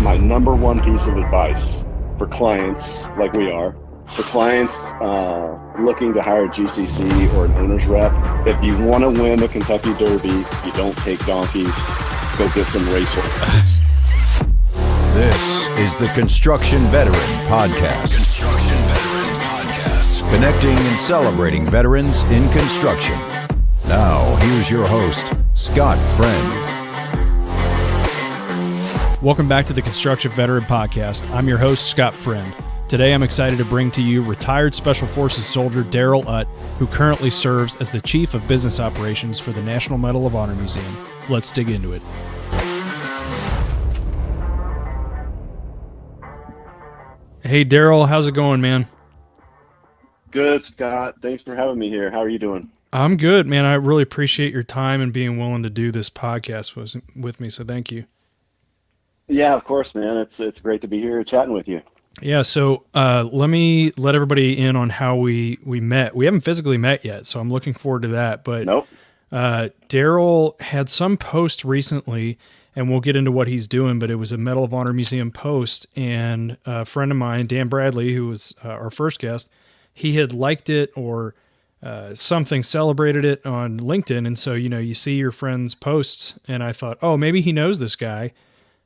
my number one piece of advice for clients like we are, for clients looking to hire a GCC or an owner's rep, if you want to win the Kentucky Derby, you don't take donkeys. Go get some racehorses. This is the Construction Veteran Podcast. Construction Veterans Podcast. Connecting and celebrating veterans in construction. Now, here's your host, Scott Friend. Welcome back to the Construction Veteran Podcast. I'm your host, Scott Friend. Today, I'm excited to bring to you retired Special Forces soldier Darrell Utt, who currently serves as the Chief of Business Operations for the National Medal of Honor Museum. Let's dig into it. Hey, Darrell, how's it going, man? Good, Scott. Thanks for having me here. How are you doing? I'm good, man. I really appreciate your time and being willing to do this podcast with me, so thank you. Yeah, of course, man. It's great to be here chatting with you. Yeah, so let me let everybody in on how we met. We haven't physically met yet, so I'm looking forward to that. But Nope. Darrell had some post recently, and we'll get into what he's doing, but it was a Medal of Honor Museum post, and a friend of mine, Dan Bradley, who was our first guest, he had liked it or something, celebrated it on LinkedIn, and so, you see your friend's posts, and I thought, oh, maybe he knows this guy.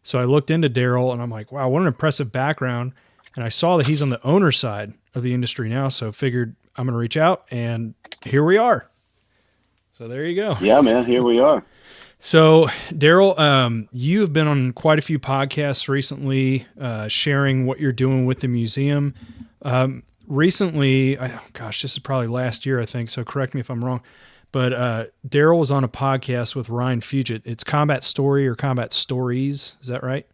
So I looked into Darrell, and I'm like, wow, what an impressive background, and I saw that he's on the owner side of the industry now, so figured I'm going to reach out, and here we are. So there you go. Yeah, man, here we are. So, Darrell, you have been on quite a few podcasts recently, sharing what you're doing with the museum. Recently, this is probably last year, I think, so correct me if I'm wrong, but Darrell was on a podcast with Ryan Fugit. It's Combat Story or Combat Stories, is that right?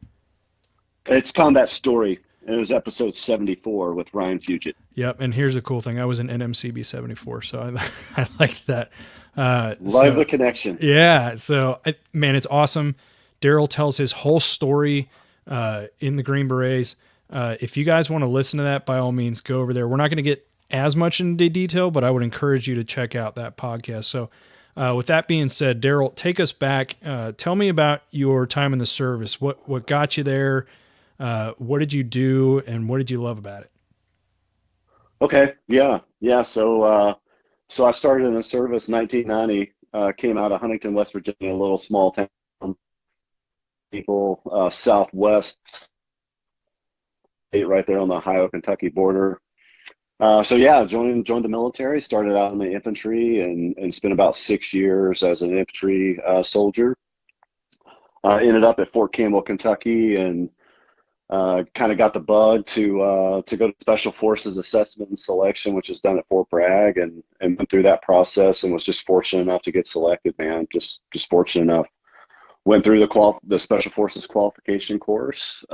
It's Combat Story, and it was episode 74 with Ryan Fugit. Yep, and here's the cool thing. I was in NMCB 74, so I like that. Love the connection. Yeah. So, man, it's awesome. Darrell tells his whole story in the Green Berets. If you guys want to listen to that, by all means, go over there. We're not going to get as much into detail, but I would encourage you to check out that podcast. So with that being said, Darrell, take us back. Tell me about your time in the service. What got you there? What did you do? And what did you love about it? Okay. Yeah. So I started in the service in 1990, came out of Huntington, West Virginia, a little small town, people, southwest, right there on the Ohio-Kentucky border. Joined the military, started out in the infantry and spent about 6 years as an infantry soldier. Ended up at Fort Campbell, Kentucky, and kind of got the bug to go to Special Forces Assessment and Selection, which is done at Fort Bragg, and went through that process and was just fortunate enough to get selected, man. Just fortunate enough. Went through the Special Forces qualification course.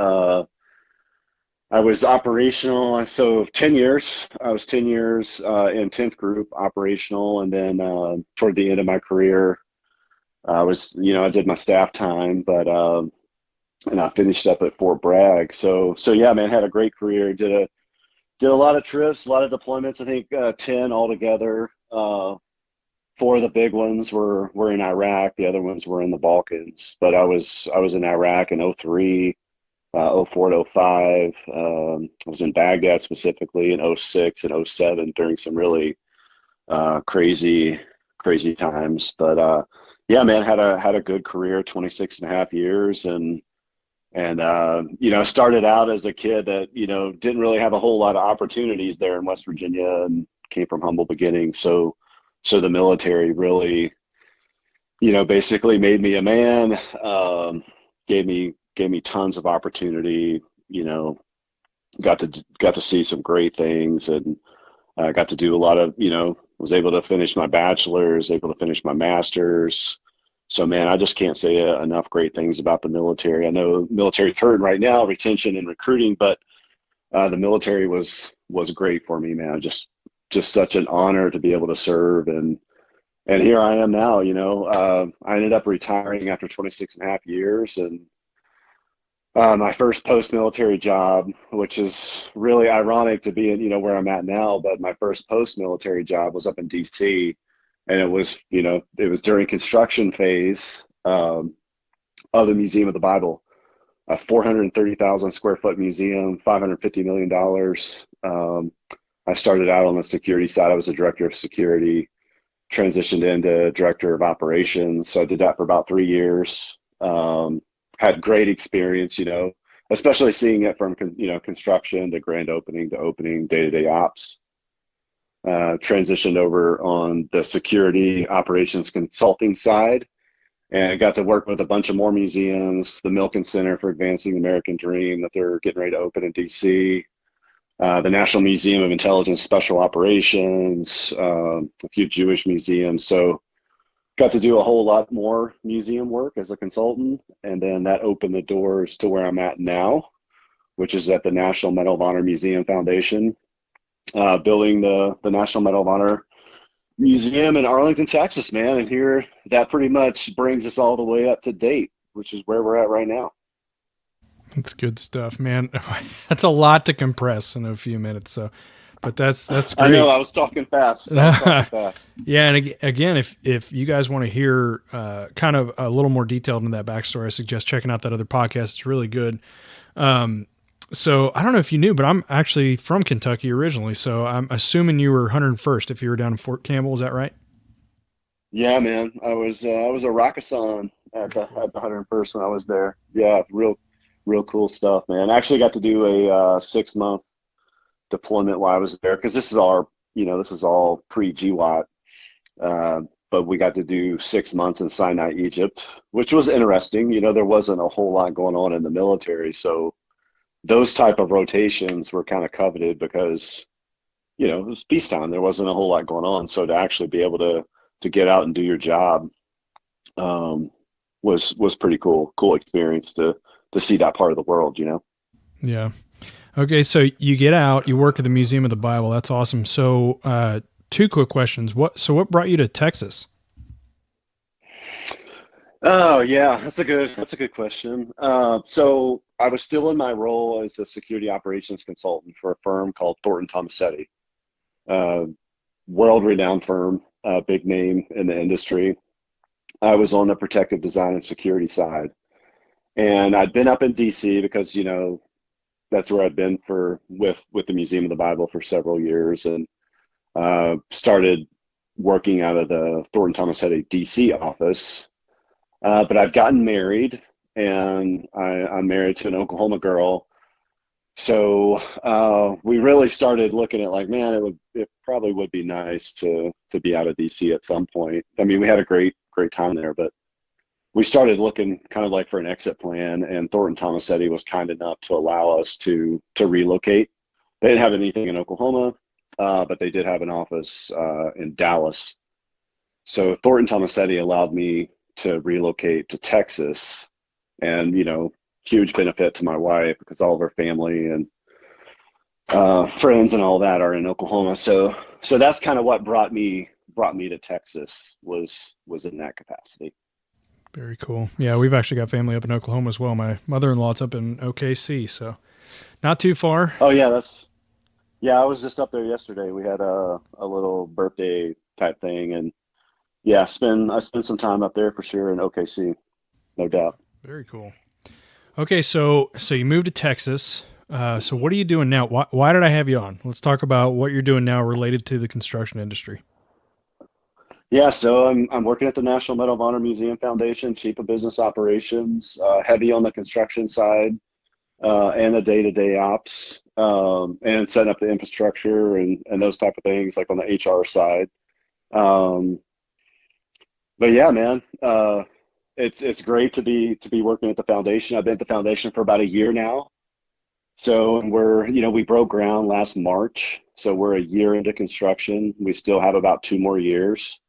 I was operational, so 10 years. I was 10 years in 10th Group operational, and then toward the end of my career, I did my staff time, and I finished up at Fort Bragg. So yeah, man, had a great career. Did a lot of trips, a lot of deployments. I think 10 altogether. 4 of the big ones were in Iraq. The other ones were in the Balkans. But I was in Iraq in 2003, 2004 to 2005. I was in Baghdad specifically in 2006 and 2007 during some really crazy times. But yeah, man, had a good career, 26 and a half years, and started out as a kid that, didn't really have a whole lot of opportunities there in West Virginia and came from humble beginnings. So the military really, basically made me a man, gave me tons of opportunity, got to see some great things, and got to do a lot of, was able to finish my bachelor's, able to finish my master's. So, man, I just can't say enough great things about the military. I know military's hurting right now, retention and recruiting, but the military was great for me, man. Just such an honor to be able to serve. And here I am now, I ended up retiring after 26 and a half years. And my first post-military job, which is really ironic to be in, where I'm at now, but my first post-military job was up in DC. And it was during construction phase of the Museum of the Bible. a 430,000 square foot museum, $550 million. I started out on the security side. I was a director of security, transitioned into director of operations. So I did that for about 3 years. Had great experience, especially seeing it from, construction to grand opening to opening, day-to-day ops. Transitioned over on the security operations consulting side and got to work with a bunch of more museums, the Milken Center for Advancing the American Dream that they're getting ready to open in DC, the National Museum of Intelligence Special Operations, a few Jewish museums. So got to do a whole lot more museum work as a consultant, and then that opened the doors to where I'm at now, which is at the National Medal of Honor Museum Foundation, building the National Medal of Honor Museum in Arlington, Texas, man. And here, that pretty much brings us all the way up to date, which is where we're at right now. That's good stuff, man. That's a lot to compress in a few minutes. So, but that's great. I know I was talking fast. Yeah, and again, if you guys want to hear kind of a little more detailed into that backstory, I suggest checking out that other podcast. It's really good. So I don't know if you knew, but I'm actually from Kentucky originally. So I'm assuming you were 101st if you were down in Fort Campbell. Is that right? Yeah, man. I was a Rakkasan at the 101st when I was there. Yeah, real cool stuff, man. I actually got to do a 6-month deployment while I was there, because this is all pre-GWAT. But we got to do 6 months in Sinai, Egypt, which was interesting. There wasn't a whole lot going on in the military, so those type of rotations were kind of coveted because, it was peacetime. There wasn't a whole lot going on. So to actually be able to get out and do your job was pretty cool experience to see that part of the world, Yeah. Okay. So you get out, you work at the Museum of the Bible. That's awesome. So, 2 quick questions. What brought you to Texas? Oh yeah, that's a good question. So I was still in my role as a security operations consultant for a firm called Thornton Tomasetti, world-renowned firm, big name in the industry. I was on the protective design and security side, and I'd been up in DC because that's where I'd been with the Museum of the Bible for several years, and started working out of the Thornton Tomasetti DC office. But I've gotten married, and I'm married to an Oklahoma girl. So we really started looking at like, man, it probably would be nice to be out of DC at some point. I mean, we had a great time there, but we started looking kind of like for an exit plan, and Thornton Tomasetti was kind enough to allow us to relocate. They didn't have anything in Oklahoma, but they did have an office in Dallas. So Thornton Tomasetti allowed me to relocate to Texas, and huge benefit to my wife because all of her family and friends and all that are in Oklahoma. So that's kind of what brought me to Texas was in that capacity. Very cool. Yeah, we've actually got family up in Oklahoma as well. My mother-in-law's up in OKC, so not too far. Oh yeah, I was just up there yesterday. We had a little birthday type thing, and yeah, I spent some time up there for sure in OKC, no doubt. Very cool. Okay, so you moved to Texas. So what are you doing now? Why did I have you on? Let's talk about what you're doing now related to the construction industry. Yeah, so I'm working at the National Medal of Honor Museum Foundation, Chief of Business Operations, heavy on the construction side and the day-to-day ops, and setting up the infrastructure and those type of things, like on the HR side. But yeah, man, it's great to be working at the foundation. I've been at the foundation for about a year now. So we broke ground last March. So we're a year into construction. We still have about 2 more years.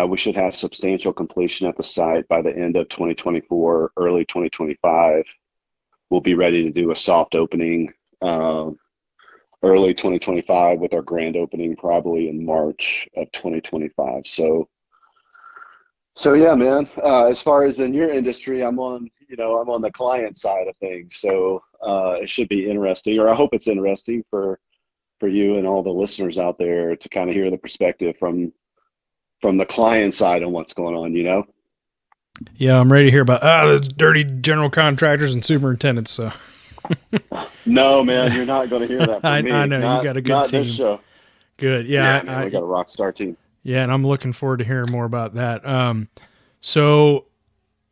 We should have substantial completion at the site by the end of 2024, early 2025. We'll be ready to do a soft opening early 2025 with our grand opening probably in March of 2025. So yeah, man. As far as in your industry, I'm on the client side of things. So it should be interesting, or I hope it's interesting for you and all the listeners out there to kind of hear the perspective from the client side on what's going on. Yeah, I'm ready to hear about those dirty general contractors and superintendents. So No, man, you're not going to hear that from I me. know you got a good Not this team. show. Good. Yeah, man, we got a rock star team. Yeah, and I'm looking forward to hearing more about that. So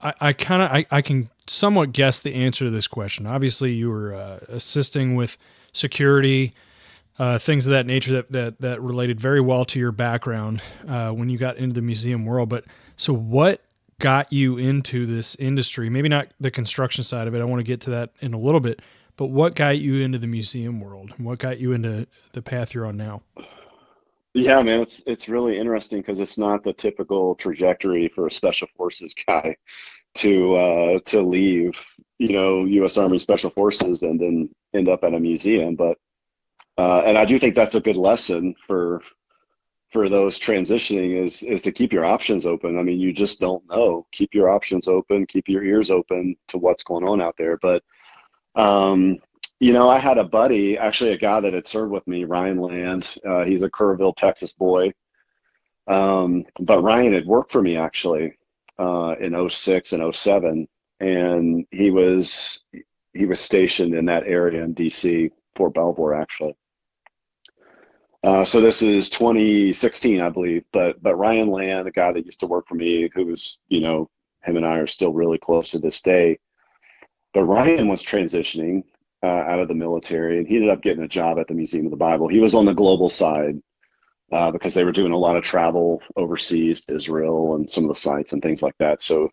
I kind of I can somewhat guess the answer to this question. Obviously, you were assisting with security, things of that nature that related very well to your background when you got into the museum world. But so what got you into this industry? Maybe not the construction side of it. I want to get to that in a little bit. But what got you into the museum world? What got you into the path you're on now? Yeah, man, it's really interesting because it's not the typical trajectory for a special forces guy to leave, U.S. Army Special Forces and then end up at a museum. But and I do think that's a good lesson for those transitioning is to keep your options open. I mean, you just don't know. Keep your options open, keep your ears open to what's going on out there. But um, I had a buddy, actually a guy that had served with me, Ryan Land. He's a Kerrville, Texas boy. But Ryan had worked for me actually in '06 and '07, and he was stationed in that area in DC, Fort Belvoir actually. So this is 2016, I believe. But Ryan Land, the guy that used to work for me, who was, him and I are still really close to this day. But Ryan was transitioning out of the military, and he ended up getting a job at the Museum of the Bible. He was on the global side because they were doing a lot of travel overseas to Israel and some of the sites and things like that. So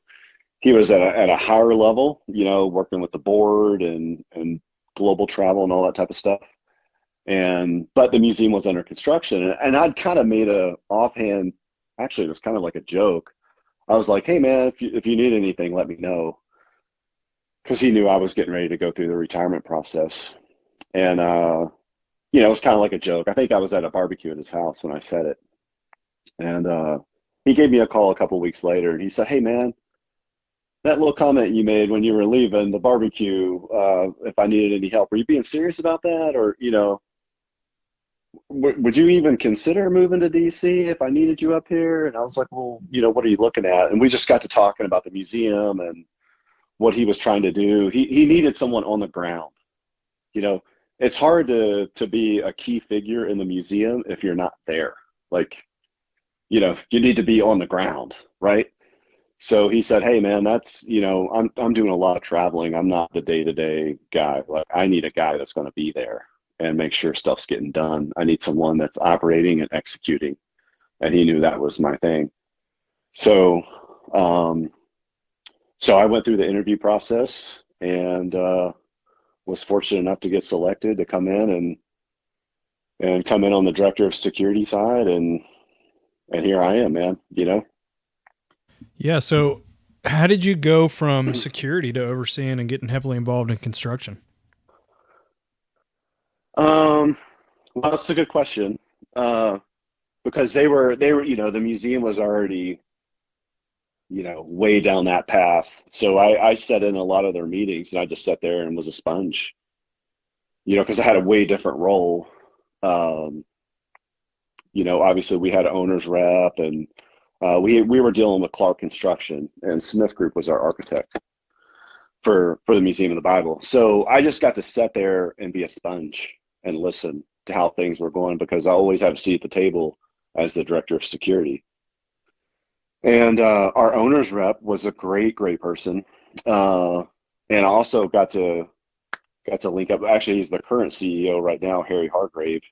he was at a higher level, working with the board and global travel and all that type of stuff. But the museum was under construction, and I'd kind of made a offhand, actually it was kind of like a joke. I was like, hey man, if you need anything, let me know, because he knew I was getting ready to go through the retirement process. And it was kind of like a joke. I think I was at a barbecue at his house when I said it. And he gave me a call a couple weeks later, and he said, hey man, that little comment you made when you were leaving the barbecue, if I needed any help, were you being serious about that? Or, would you even consider moving to DC if I needed you up here? And I was like, well, what are you looking at? And we just got to talking about the museum and what he was trying to do. He needed someone on the ground. You know, it's hard to be a key figure in the museum if you're not there. Like, you need to be on the ground, right? So he said, hey man, that's, I'm doing a lot of traveling. I'm not the day-to-day guy. Like, I need a guy that's going to be there and make sure stuff's getting done. I need someone that's operating and executing. And he knew that was my thing. So, so I went through the interview process and was fortunate enough to get selected to come in and come in on the director of security side, and here I am, man. Yeah. So, how did you go from security to overseeing and getting heavily involved in construction? Well, that's a good question. Because they were, the museum was already, way down that path. So I sat in a lot of their meetings and I just sat there and was a sponge, because I had a way different role. Um, Obviously we had an owner's rep, and we were dealing with Clark Construction, and Smith Group was our architect for the Museum of the Bible. So I just got to sit there and be a sponge and listen to how things were going, because I always had a seat at the table as the director of security. And our owner's rep was a great, great person. And I also got to link up. Actually, he's the current CEO right now, Harry Hargrave.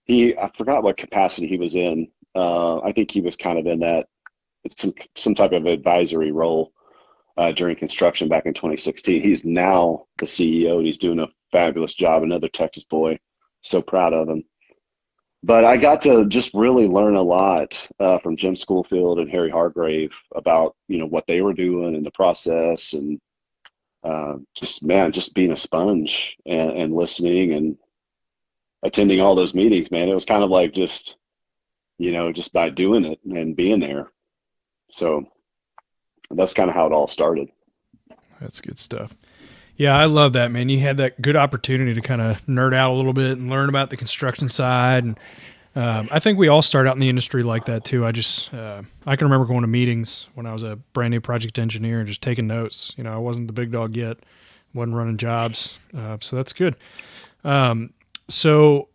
I forgot what capacity he was in. I think he was kind of in that some type of advisory role during construction back in 2016. He's now the CEO, and he's doing a fabulous job. Another Texas boy, so proud of him. But I got to just really learn a lot from Jim Schoolfield and Harry Hargrave about what they were doing in the process, and just being a sponge and listening and attending all those meetings. Man, it was kind of like just by doing it and being there. So that's kind of how it all started. That's good stuff. Yeah, I love that, man. You had that good opportunity to kind of nerd out a little bit and learn about the construction side. And I think we all start out in the industry like that too. I can remember going to meetings when I was a brand new project engineer and just taking notes. I wasn't the big dog yet, wasn't running jobs, so that's good. So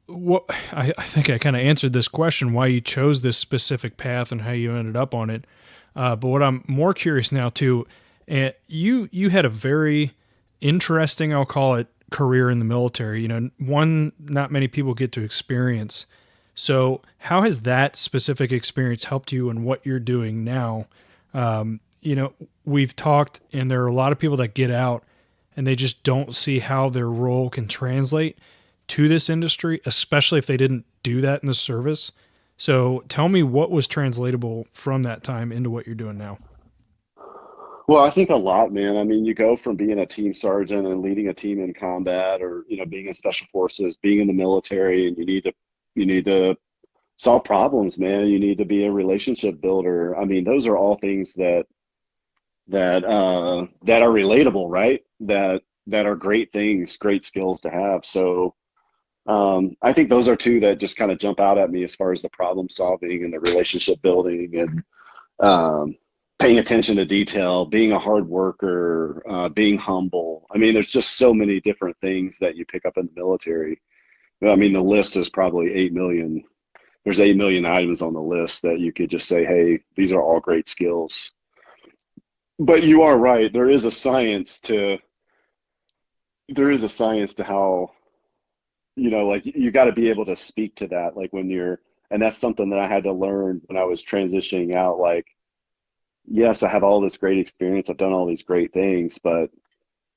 what I think I kind of answered this question, why you chose this specific path and how you ended up on it. But what I'm more curious now too, you had a very interesting, I'll call it, career in the military. One not many people get to experience. So how has that specific experience helped you in what you're doing now? We've talked, and there are a lot of people that get out and they just don't see how their role can translate to this industry, especially if they didn't do that in the service. So tell me what was translatable from that time into what you're doing now. Well, I think a lot, man. I mean, you go from being a team sergeant and leading a team in combat, or being in special forces, being in the military, and you need to solve problems, man. You need to be a relationship builder. I mean, those are all things that are relatable, right? That are great things, great skills to have. So I think those are two that just kind of jump out at me as far as the problem solving and the relationship building and paying attention to detail, being a hard worker, being humble. I mean, there's just so many different things that you pick up in the military. I mean, the list is probably 8 million. There's 8 million items on the list that you could just say, hey, these are all great skills. But you are right. There is a science to how, like you got to be able to speak to that. Like and that's something that I had to learn when I was transitioning out. Like, yes, I have all this great experience. I've done all these great things, but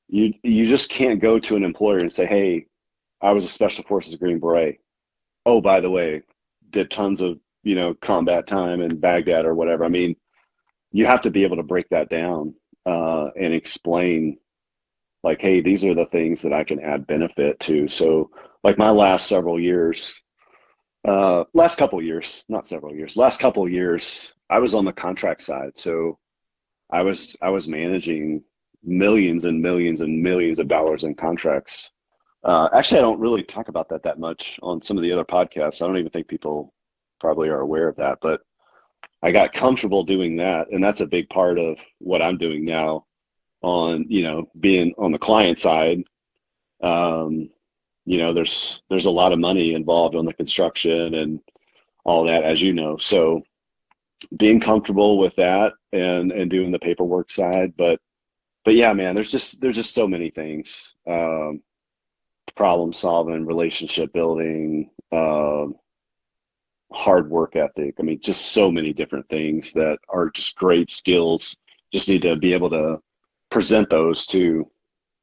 you just can't go to an employer and say, hey, I was a Special Forces Green Beret. Oh, by the way, did tons of, combat time in Baghdad or whatever. I mean, you have to be able to break that down and explain, like, hey, these are the things that I can add benefit to. So, like my last couple years, I was on the contract side. So I was managing millions and millions and millions of dollars in contracts. Actually, I don't really talk about that much on some of the other podcasts. I don't even think people probably are aware of that, but I got comfortable doing that. And that's a big part of what I'm doing now on, being on the client side. There's a lot of money involved on the construction and all that, as you know. So being comfortable with that and doing the paperwork side, but yeah, man, there's just so many things. Problem solving, relationship building, hard work ethic. I mean, just so many different things that are just great skills. Just need to be able to present those to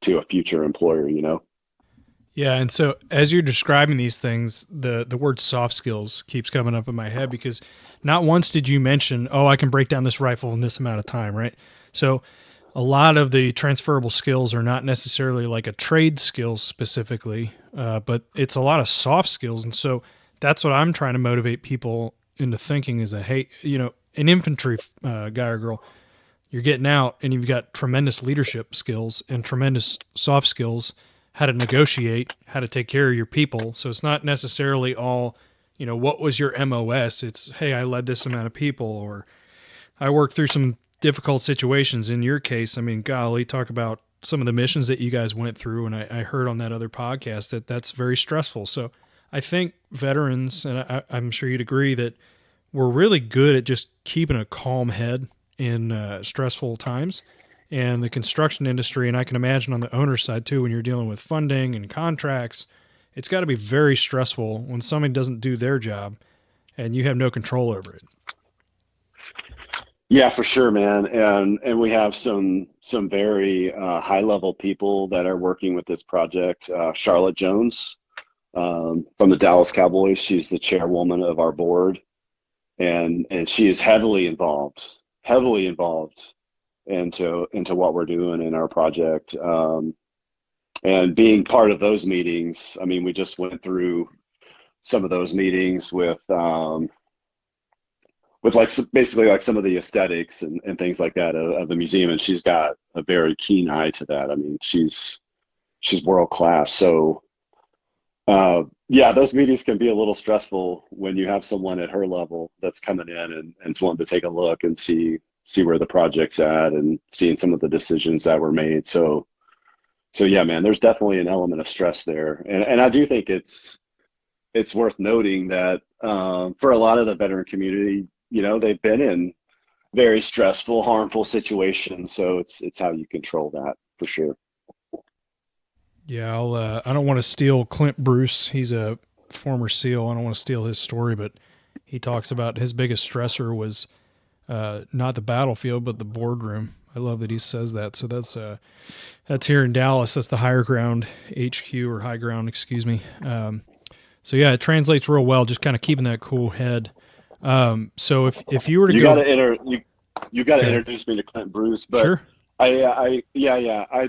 a future employer. Yeah, and so as you're describing these things, the word soft skills keeps coming up in my head because not once did you mention, oh, I can break down this rifle in this amount of time, right? So a lot of the transferable skills are not necessarily like a trade skill specifically, but it's a lot of soft skills. And so that's what I'm trying to motivate people into thinking is that, hey, an infantry guy or girl, you're getting out and you've got tremendous leadership skills and tremendous soft skills, how to negotiate, how to take care of your people. So it's not necessarily all, what was your MOS? It's, hey, I led this amount of people, or I worked through some difficult situations. In your case, I mean, golly, talk about some of the missions that you guys went through. And I heard on that other podcast that that's very stressful. So I think veterans, and I'm sure you'd agree, that we're really good at just keeping a calm head in stressful times. And the construction industry, and I can imagine on the owner side too, when you're dealing with funding and contracts, it's got to be very stressful when somebody doesn't do their job and you have no control over it. Yeah, for sure, man. And we have some very high level people that are working with this project. Charlotte Jones from the Dallas Cowboys. She's the chairwoman of our board, and she is heavily involved into what we're doing in our project. And being part of those meetings, I mean, we just went through some of those meetings with like basically like some of the aesthetics and things like that of the museum, and she's got a very keen eye to that. I mean, she's world class. So Yeah, those meetings can be a little stressful when you have someone at her level that's coming in and wanting to take a look and see where the project's at and seeing some of the decisions that were made. So yeah, man, there's definitely an element of stress there, and I do think it's worth noting that for a lot of the veteran community, they've been in very stressful, harmful situations. So it's how you control that for sure. Yeah, I don't want to steal Clint Bruce. He's a former SEAL. I don't want to steal his story, but he talks about his biggest stressor was not the battlefield, but the boardroom. I love that he says that. So that's here in Dallas. That's the higher ground HQ, or high ground, excuse me. So yeah, it translates real well. Just kind of keeping that cool head. So if you were to You go, got to you got to okay, introduce me to Clint Bruce, but sure. yeah, I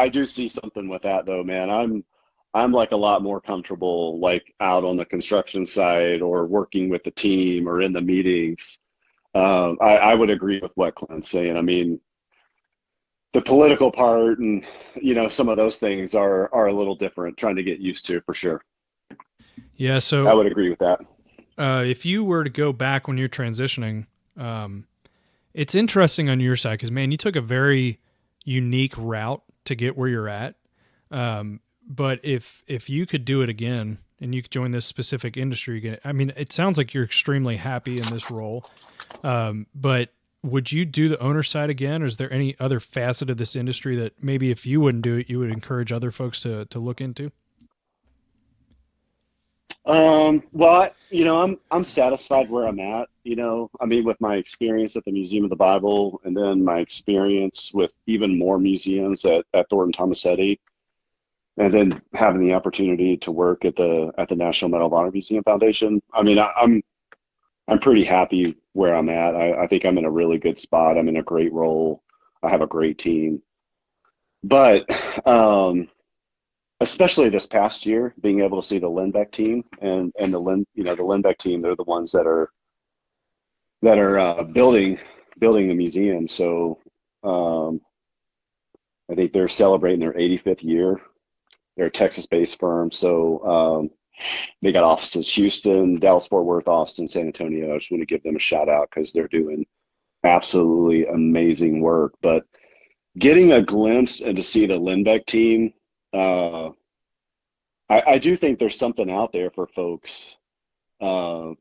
do see something with that though, man. I'm like a lot more comfortable like out on the construction side or working with the team or in the meetings. I would agree with what Clint's saying. I mean, the political part and some of those things are a little different, trying to get used to for sure. Yeah. I So would agree with that. if you were to go back when you're transitioning, it's interesting on your side because man, you took a very unique route to get where you're at. But if you could do it again and you could join this specific industry again, I mean, it sounds like you're extremely happy in this role. But would you do the owner side again, or is there any other facet of this industry that maybe if you wouldn't do it, you would encourage other folks to look into? Well, I'm satisfied where I'm at. I mean, with my experience at the Museum of the Bible, and then my experience with even more museums at Thornton Tomasetti, and then having the opportunity to work at the National Medal of Honor Museum Foundation. I mean, I'm pretty happy where I'm at. I think I'm in a really good spot. I'm in a great role. I have a great team. But especially this past year, being able to see the Lindbeck team and the Lindbeck team, they're the ones that are building the museum. So I think they're celebrating their 85th year. They're a Texas-based firm, so they got offices Houston, Dallas, Fort Worth, Austin, San Antonio. I just want to give them a shout out because they're doing absolutely amazing work. But getting a glimpse and to see the Lindbeck team, I do think there's something out there for folks, for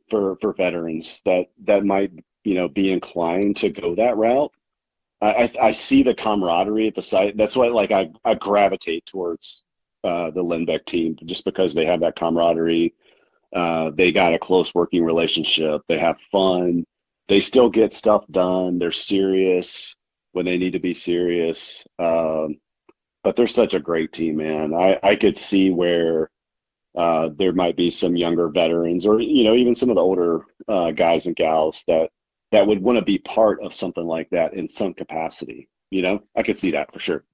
veterans that might be inclined to go that route. I see the camaraderie at the site. That's why like I gravitate towards the Lindbeck team just because they have that camaraderie. They got a close working relationship. They have fun. They still get stuff done. They're serious when they need to be serious. But they're such a great team, man. I could see where there might be some younger veterans or even some of the older guys and gals that would want to be part of something like that in some capacity. I could see that for sure.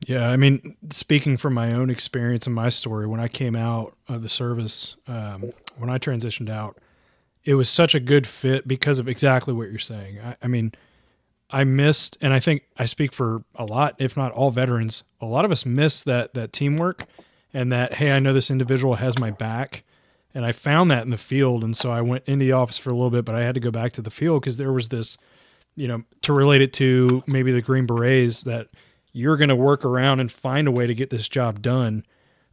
Yeah, I mean, speaking from my own experience and my story, when I came out of the service, when I transitioned out, it was such a good fit because of exactly what you're saying. I mean, I missed, and I think I speak for a lot, if not all veterans, a lot of us miss that teamwork and that, hey, I know this individual has my back. And I found that in the field. And so I went into the office for a little bit, but I had to go back to the field because there was this, to relate it to maybe the Green Berets, that you're going to work around and find a way to get this job done.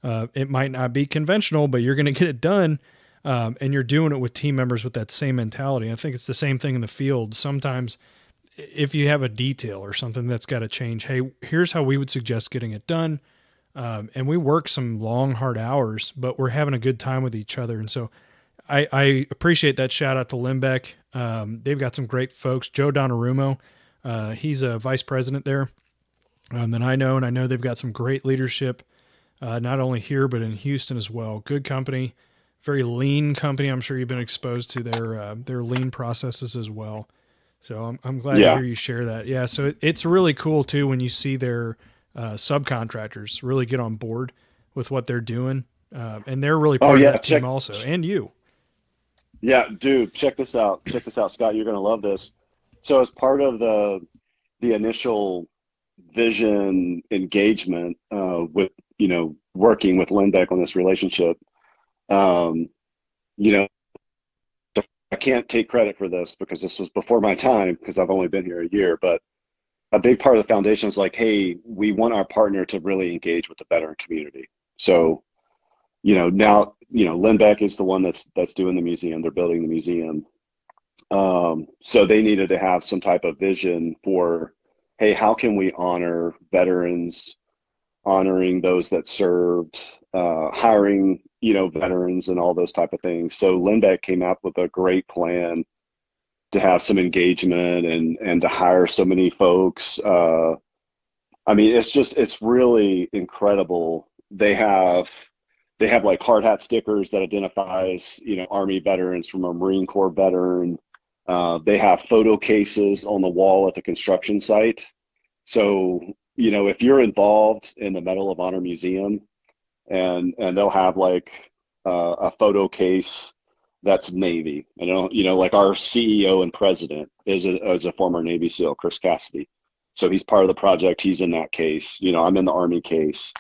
It might not be conventional, but you're going to get it done. And you're doing it with team members with that same mentality. I think it's the same thing in the field. Sometimes if you have a detail or something that's got to change, hey, here's how we would suggest getting it done. And we work some long, hard hours, but we're having a good time with each other. And so I appreciate that. Shout out to Lindbeck. They've got some great folks. Joe Donnarummo, he's a vice president there that I know, and I know they've got some great leadership, not only here, but in Houston as well. Good company, very lean company. I'm sure you've been exposed to their lean processes as well. So I'm glad to Yeah. hear you share that. Yeah. So it's really cool too when you see their subcontractors really get on board with what they're doing. And they're really Oh part of yeah. that team also. And you. Yeah, dude, check this out. Check this out, Scott. You're gonna love this. So as part of the initial vision engagement with working with Lindbeck on this relationship. Um, you know, I can't take credit for this because this was before my time because I've only been here a year, but a big part of the foundation is like, hey, we want our partner to really engage with the veteran community. So, now, Lindbeck is the one that's doing the museum. They're building the museum. So they needed to have some type of vision for, hey, how can we honor veterans, honoring those that served, hiring, veterans and all those type of things. So Lindbeck came up with a great plan to have some engagement and to hire so many folks. It's really incredible. They have like hard hat stickers that identifies, Army veterans from a Marine Corps veteran. They have photo cases on the wall at the construction site. So, if you're involved in the Medal of Honor Museum and they'll have like a photo case that's Navy, like our CEO and president is a former Navy SEAL, Chris Cassidy. So he's part of the project. He's in that case. I'm in the Army case.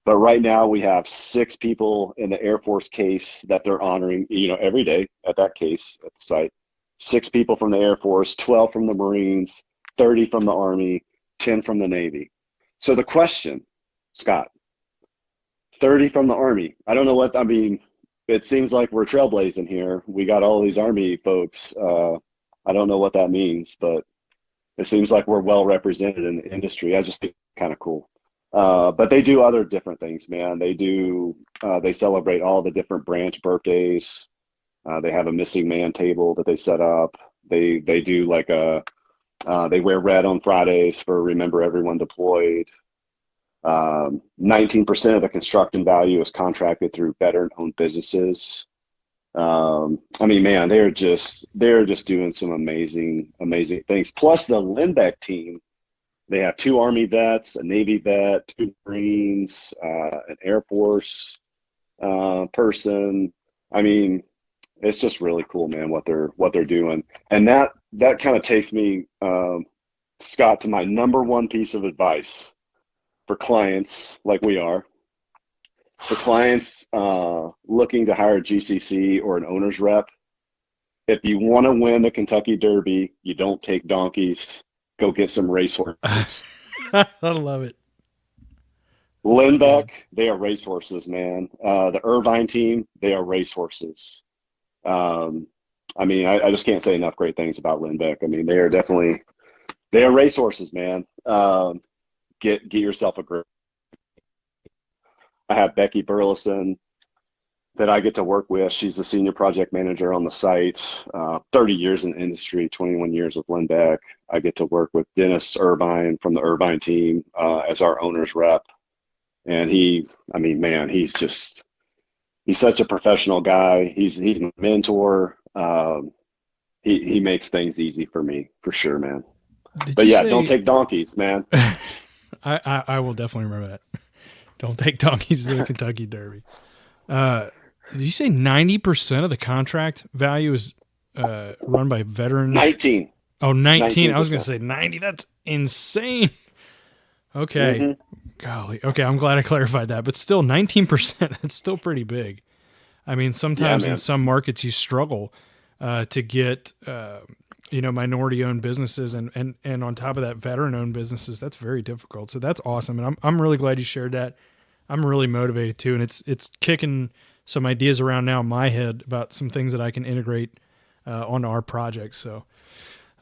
But right now we have 6 people in the Air Force case that they're honoring, every day at that case at the site. 6 people from the Air Force, 12 from the Marines, 30 from the Army, 10 from the Navy. So the question, Scott, 30 from the Army. I don't know it seems like we're trailblazing here. We got all these Army folks. I don't know what that means, but it seems like we're well represented in the industry. I just think it's kind of cool. But they do other different things, man. They celebrate all the different branch birthdays. They have a missing man table that they set up. They do like they wear red on Fridays for Remember Everyone Deployed. 19% of the construction value is contracted through veteran-owned businesses. Man, they're just doing some amazing things. Plus the Lindbeck team, they have 2 Army vets, a Navy vet, 2 Marines, an Air Force person. It's just really cool, man, what they're doing. And that kind of takes me, Scott, to my number one piece of advice for clients like we are. For clients looking to hire a GCC or an owner's rep, if you want to win the Kentucky Derby, you don't take donkeys. Go get some racehorses. I love it. Lindbeck, they are racehorses, man. The Irvine team, they are racehorses. I just can't say enough great things about Lindbeck. They are racehorses, man. Get yourself a great. I have Becky Burleson that I get to work with. She's the senior project manager on the site. 30 years in the industry, 21 years with Lindbeck. I get to work with Dennis Irvine from the Irvine team as our owner's rep. And he's such a professional guy. He's my mentor. He makes things easy for me, for sure, man. Don't take donkeys, man. I will definitely remember that. Don't take donkeys to the Kentucky Derby. Did you say 90% of the contract value is run by veteran? 19. Oh, 19. 19%. I was going to say 90. That's insane. Okay. Mm-hmm. Golly. Okay, I'm glad I clarified that. But still, 19%, that's still pretty big. Sometimes in some markets you struggle to get minority-owned businesses and on top of that, veteran-owned businesses. That's very difficult. So that's awesome, and I'm really glad you shared that. I'm really motivated too, and it's kicking some ideas around now in my head about some things that I can integrate onto our project. So,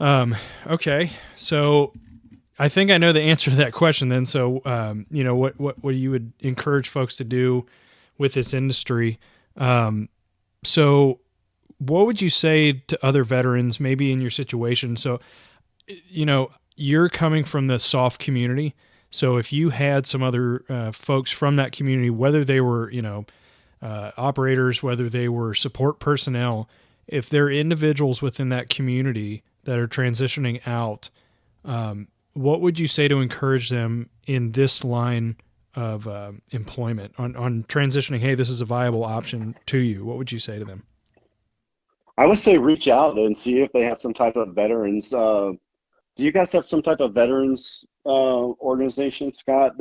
okay, so I think I know the answer to that question. Then, so what you would encourage folks to do with this industry? So what would you say to other veterans, maybe in your situation? So, you're coming from the soft community. So if you had some other folks from that community, whether they were, operators, whether they were support personnel, if they're individuals within that community that are transitioning out, what would you say to encourage them in this line of employment on transitioning? Hey, this is a viable option to you. What would you say to them? I would say reach out and see if they have some type of veterans. Do you guys have some type of veterans organization, Scott,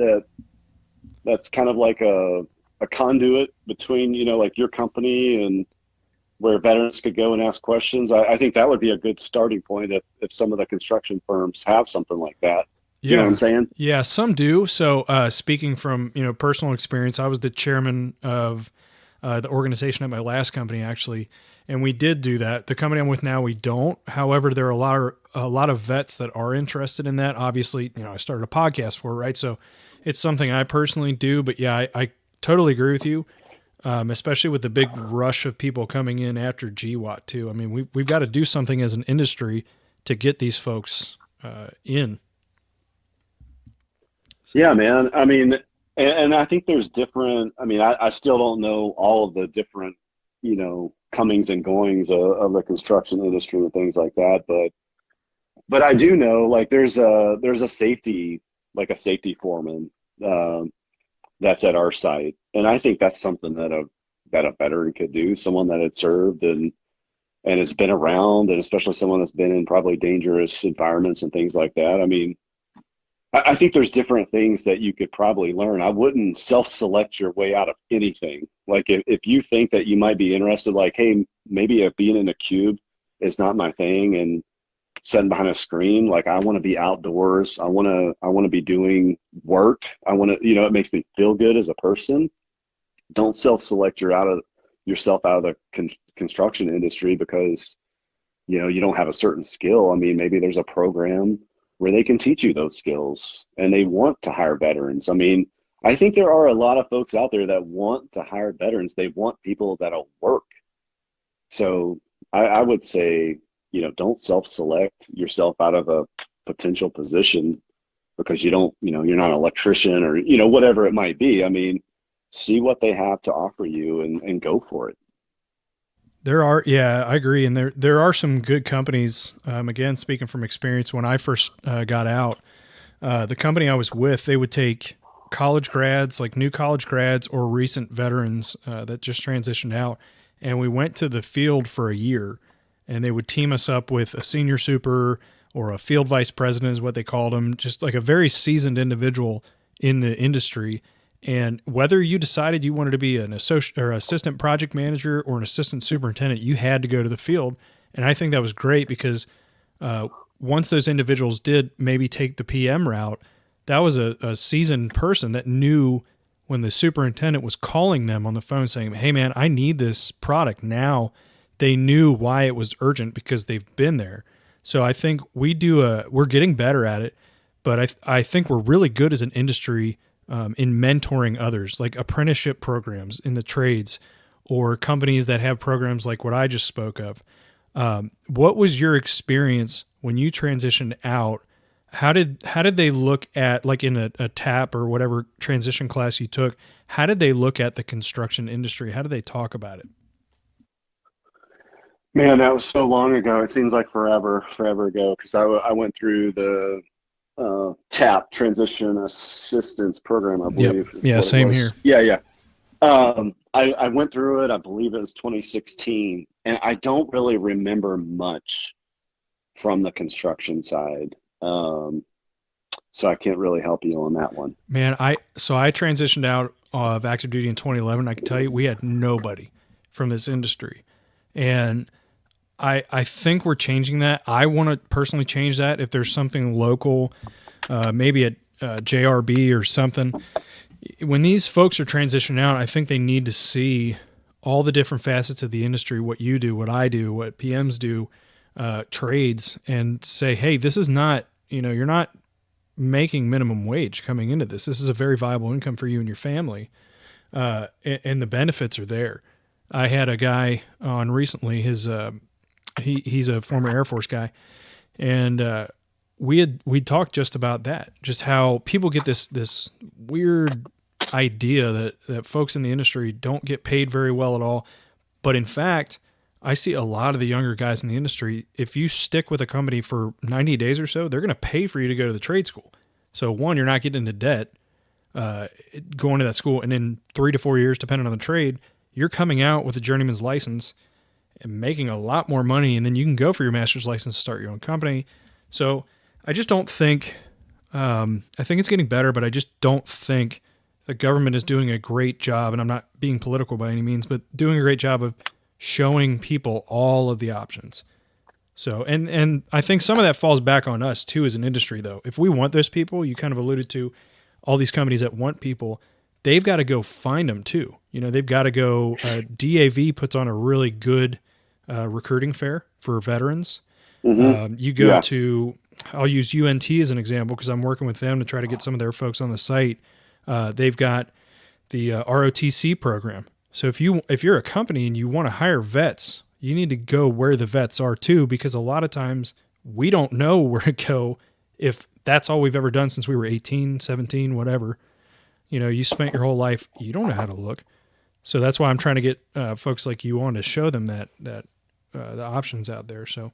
that's kind of like a conduit between, like your company and where veterans could go and ask questions. I think that would be a good starting point if some of the construction firms have something like that. Do you know what I'm Yeah. saying? Yeah, some do. So, speaking from, personal experience, I was the chairman of the organization at my last company, actually, and we did do that. The company I'm with now, we don't. However, there are a lot of vets that are interested in that. Obviously, I started a podcast for it, right? So it's something I personally do. But yeah, I totally agree with you, especially with the big rush of people coming in after GWAT too. I mean, we've got to do something as an industry to get these folks in. So, Yeah, man. I mean, and I think there's different, I still don't know all of the different, comings and goings of the construction industry and things like that, but I do know like there's a safety, like a safety foreman, um, that's at our site. And I think that's something that a veteran could do, someone that had served and has been around, and especially someone that's been in probably dangerous environments and things like that. I mean, I think there's different things that you could probably learn. I wouldn't self-select your way out of anything. Like if you think that you might be interested, like, hey, maybe being in a cube is not my thing, and sitting behind a screen, like I want to be outdoors. I want to be doing work. I want to, it makes me feel good as a person. Don't self-select yourself out of the construction industry because you don't have a certain skill. I mean, maybe there's a program where they can teach you those skills and they want to hire veterans. I mean, I think there are a lot of folks out there that want to hire veterans. They want people that'll work. So I would say, don't self-select yourself out of a potential position because you don't, you're not an electrician or, whatever it might be. I mean, see what they have to offer you and go for it. yeah, I agree, and there are some good companies. Again, speaking from experience, when I first got out, the company I was with, they would take college grads, like new college grads or recent veterans that just transitioned out, and we went to the field for a year, and they would team us up with a senior super or a field vice president is what they called them, just like a very seasoned individual in the industry. And whether you decided you wanted to be an associate or assistant project manager or an assistant superintendent, you had to go to the field. And I think that was great because once those individuals did maybe take the PM route, that was a seasoned person that knew when the superintendent was calling them on the phone saying, hey, man, I need this product now. They knew why it was urgent because they've been there. So I think we're getting better at it, but I think we're really good as an industry in mentoring others, like apprenticeship programs in the trades or companies that have programs like what I just spoke of. What was your experience when you transitioned out? How did they look at, like in a TAP or whatever transition class you took, how did they look at the construction industry? How did they talk about it? Man, that was so long ago. It seems like forever ago because I went through the TAP, Transition Assistance Program, I Yep. believe is Yeah, what it same was. here. Yeah, yeah. I went through it. I believe it was 2016, and I don't really remember much from the construction side. So I can't really help you on that one. Man, I transitioned out of active duty in 2011. I can tell you we had nobody from this industry. And I think we're changing that. I want to personally change that. If there's something local, maybe at JRB or something, when these folks are transitioning out, I think they need to see all the different facets of the industry, what you do, what I do, what PMs do, trades, and say, hey, this is not, you're not making minimum wage coming into this. This is a very viable income for you and your family. And the benefits are there. I had a guy on recently, he's a former Air Force guy, and we talked just about that, just how people get this weird idea that folks in the industry don't get paid very well at all. But in fact, I see a lot of the younger guys in the industry, if you stick with a company for 90 days or so, they're going to pay for you to go to the trade school. So one, you're not getting into debt going to that school. And in 3 to 4 years, depending on the trade, you're coming out with a journeyman's license and making a lot more money. And then you can go for your master's license, start your own company. So I just don't think, I think it's getting better, but I just don't think the government is doing a great job, and I'm not being political by any means, but doing a great job of showing people all of the options. So, and I think some of that falls back on us too as an industry, though. If we want those people, you kind of alluded to all these companies that want people, they've got to go find them too. You know, they've got to go. DAV puts on a really good recruiting fair for veterans. You go to, I'll use UNT as an example because I'm working with them to try to get some of their folks on the site. They've got the ROTC program. So if you're a company and you want to hire vets, you need to go where the vets are too, because a lot of times we don't know where to go if that's all we've ever done since we were 18, 17, whatever. You know, you spent your whole life, you don't know how to look. So that's why I'm trying to get folks like you on to show them that the options out there. So,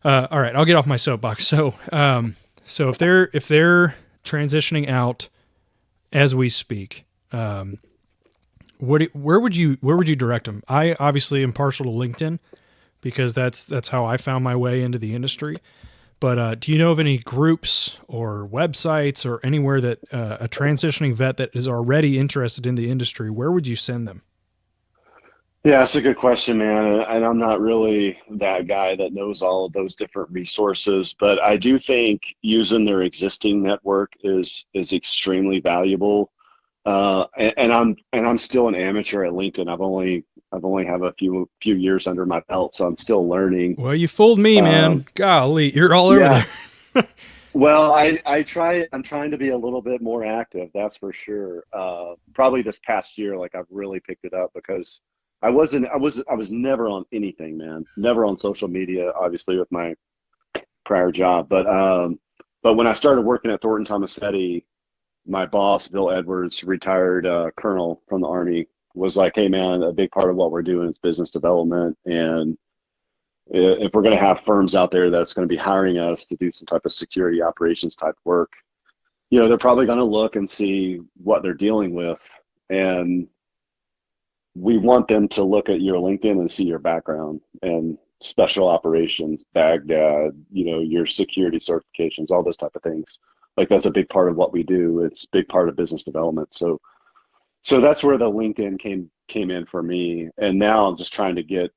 all right, I'll get off my soapbox. So, so if they're transitioning out as we speak, where would you direct them? I obviously am partial to LinkedIn because that's how I found my way into the industry. But do you know of any groups or websites or anywhere that a transitioning vet that is already interested in the industry, where would you send them? Yeah, that's a good question, man. And I'm not really that guy that knows all of those different resources, but I do think using their existing network is extremely valuable. And I'm still an amateur at LinkedIn. I've only have a few years under my belt, so I'm still learning. Well, you fooled me, man. Golly, you're all over Yeah. there. Well, I'm trying to be a little bit more active, that's for sure. Probably this past year, like I've really picked it up because I was never on anything, man. Never on social media, obviously with my prior job. But when I started working at Thornton Tomasetti, my boss, Bill Edwards, retired colonel from the Army, was like, hey, man, a big part of what we're doing is business development. And if we're going to have firms out there that's going to be hiring us to do some type of security operations type work, you know, they're probably going to look and see what they're dealing with. And we want them to look at your LinkedIn and see your background and special operations, Baghdad, you know, your security certifications, all those type of things. Like that's a big part of what we do. It's a big part of business development. So that's where the LinkedIn came in for me. And now I'm just trying to get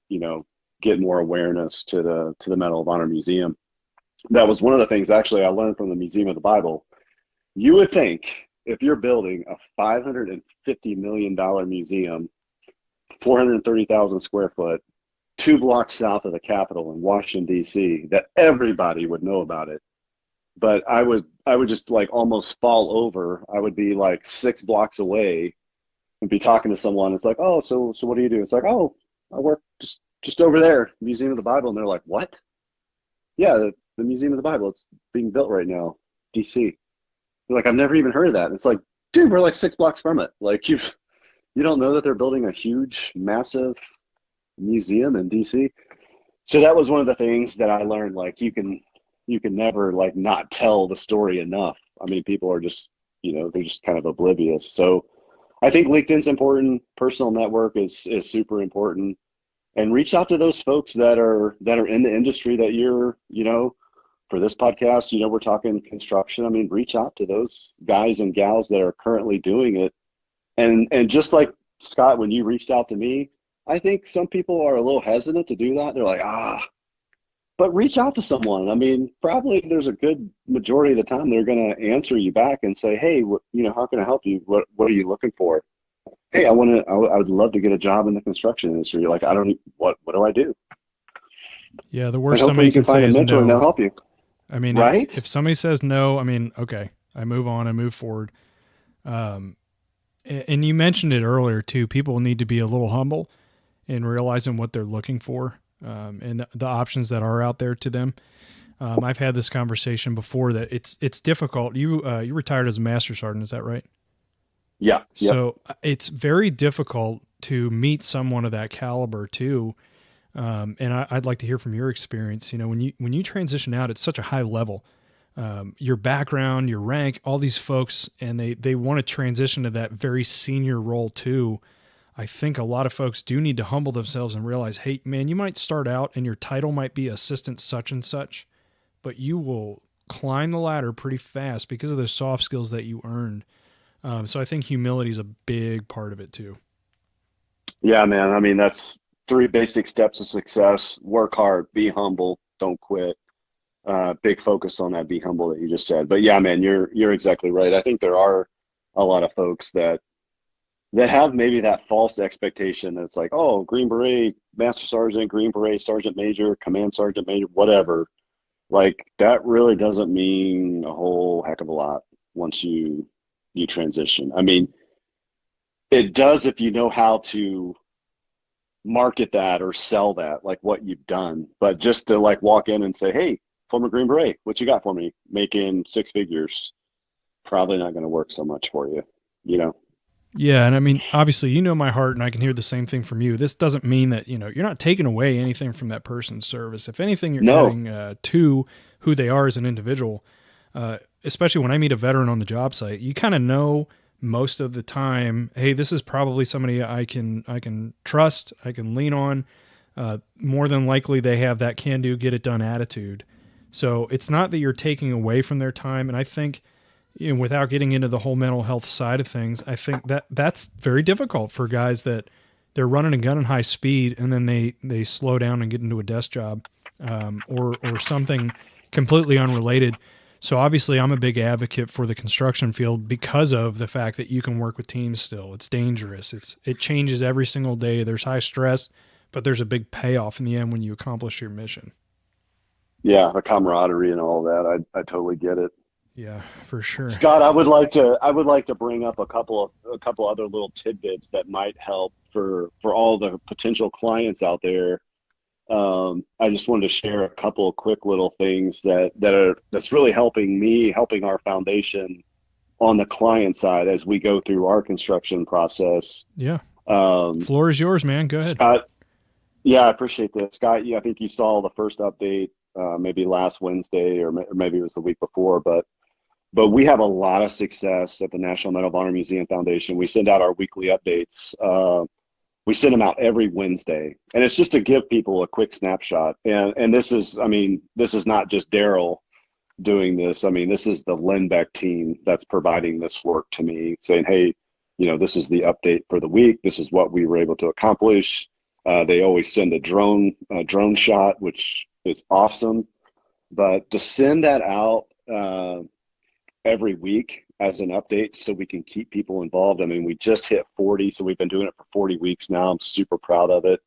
more awareness to the Medal of Honor Museum. That was one of the things actually I learned from the Museum of the Bible. You would think if you're building a $550 million museum, 430,000 square foot, 2 blocks south of the Capitol in Washington, D.C., that everybody would know about it. But I would just like almost fall over. I would be like 6 blocks away and be talking to someone. It's like, oh, so what do you do? It's like, oh, I work just over there, Museum of the Bible. And they're like, what? Yeah, the Museum of the Bible. It's being built right now, D.C. They're like, I've never even heard of that. It's like, dude, we're like 6 blocks from it. Like you don't know that they're building a huge, massive museum in D.C. So that was one of the things that I learned. Like you can never like not tell the story enough. I mean, people are just, they're just kind of oblivious. So I think LinkedIn's important. Personal network is super important, and reach out to those folks that are in the industry that you're, for this podcast, we're talking construction. I mean, reach out to those guys and gals that are currently doing it. And just like Scott, when you reached out to me, I think some people are a little hesitant to do that. They're like, but reach out to someone. I mean, probably there's a good majority of the time they're going to answer you back and say, hey, how can I help you? What are you looking for? Hey, I would love to get a job in the construction industry. You're like, what do I do? Yeah. The worst somebody can say is no. And they'll help you. I mean, right? If somebody says no, I mean, okay, I move on, I move forward. And you mentioned it earlier too. People need to be a little humble in realizing what they're looking for. And the options that are out there to them. I've had this conversation before that it's difficult. You retired as a master sergeant, is that right? Yeah. So it's very difficult to meet someone of that caliber too. And I'd like to hear from your experience. When you transition out, it's such a high level. Your background, your rank, all these folks, and they want to transition to that very senior role too. I think a lot of folks do need to humble themselves and realize, hey, man, you might start out and your title might be assistant such and such, but you will climb the ladder pretty fast because of those soft skills that you earned. So I think humility is a big part of it too. Yeah, man. I mean, that's three basic steps of success. Work hard, be humble, don't quit. Big focus on that be humble that you just said. But yeah, man, you're exactly right. I think there are a lot of folks that have maybe that false expectation that it's like, oh, Green Beret, Master Sergeant, Green Beret, Sergeant Major, Command Sergeant Major, whatever. Like that really doesn't mean a whole heck of a lot once you transition. I mean, it does if you know how to market that or sell that, like what you've done. But just to like walk in and say, hey, former Green Beret, what you got for me? Making six figures, probably not going to work so much for you, you know? Yeah, and I mean, obviously, you know my heart, and I can hear the same thing from you. This doesn't mean that you're not taking away anything from that person's service. If anything, you're No. adding to who they are as an individual. Especially when I meet a veteran on the job site, you kind of know most of the time. Hey, this is probably somebody I can trust. I can lean on. More than likely, they have that can do, get it done attitude. So it's not that you're taking away from their time, and I think without getting into the whole mental health side of things, I think that that's very difficult for guys that they're running a gun at high speed and then they slow down and get into a desk job, or something completely unrelated. So obviously, I'm a big advocate for the construction field because of the fact that you can work with teams still. It's dangerous. It changes every single day. There's high stress, but there's a big payoff in the end when you accomplish your mission. Yeah, the camaraderie and all that. I totally get it. Yeah, for sure. Scott, I would like to bring up a couple other little tidbits that might help for all the potential clients out there. I just wanted to share a couple of quick little things that's really helping me, helping our foundation on the client side as we go through our construction process. Yeah. Um, Floor is yours, man. Go ahead. Scott, yeah, I appreciate that. Scott, I think you saw the first update maybe last Wednesday or maybe it was the week before, but we have a lot of success at the National Medal of Honor Museum Foundation. We send out our weekly updates. We send them out every Wednesday, and it's just to give people a quick snapshot. And this is, I mean, this is not just Darrell doing this. I mean, this is the Lindbeck team that's providing this work to me, saying, hey, this is the update for the week. This is what we were able to accomplish. They always send a drone shot, which is awesome. But to send that out every week as an update so we can keep people involved. I mean, we just hit 40, so we've been doing it for 40 weeks now. I'm super proud of it.